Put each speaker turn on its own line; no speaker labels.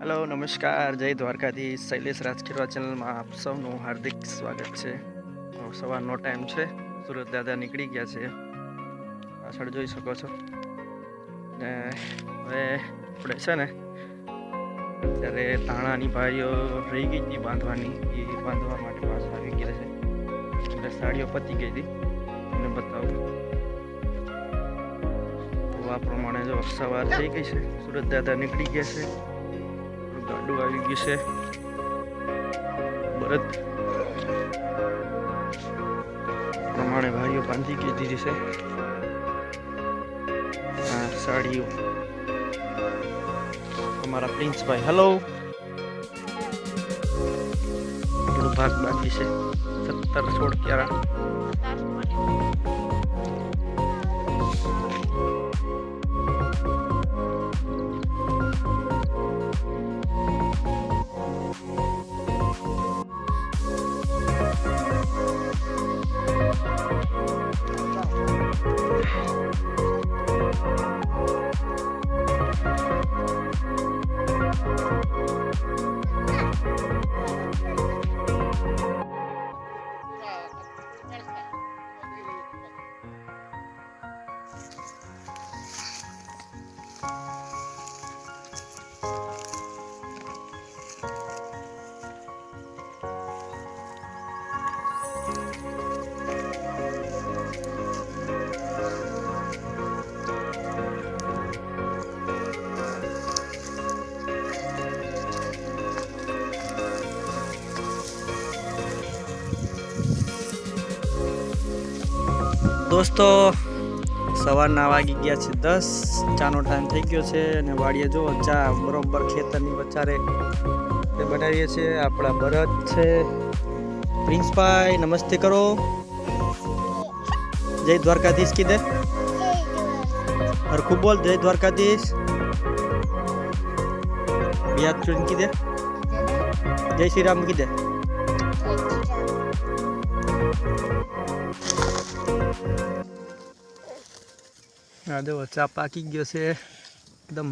Hello नमस्कार जय द्वारकाधीश शैलेष રાજકીય ચેનલમાં આપ સૌનું હાર્દિક સ્વાગત છે। સવારનો ટાઈમ છે, સુરત દાદા નીકળી ગયા છે, પાછળ જોઈ શકો છો ને હવે આપણે છે ને અત્યારે તાણાની ભાઈઓ રહી ગઈ હતી બાંધવાની, એ બાંધવા માટે પાછા આવી ગયા છે એટલે સાડીઓ પતી ગઈ હતી, તમને બતાવું તો આ પ્રમાણે જો સવાર થઈ ગઈ છે, સુરત દાદા નીકળી ગયા છે, ગાડું આવી ગયું છે, બરત પ્રમાણે ભાઈઓ બાંધી દીધી છે। આ સાડીઓ અમારા પ્રિન્સભાઈ હેલો થોડું ભાગ બાકી છે, 17-16 ક્યારા दोस्तों सवारना वागी गया है 10, चानो टाइम थी गयो है અને વાડીએ જો ચા બરોબર ખેતરની વચારે તે બનાવીએ છીએ। આપણા ભરત છે, પ્રિન્સભાઈ નમસ્તે કરો, જય દ્વારકાધીશ કીધે, હરખું બોલ જય દ્વારકાધીશ, યાદ કરીને કીધે, જય શ્રી રામ કીધે। हाँ देखो चा पाकी गयो से एकदम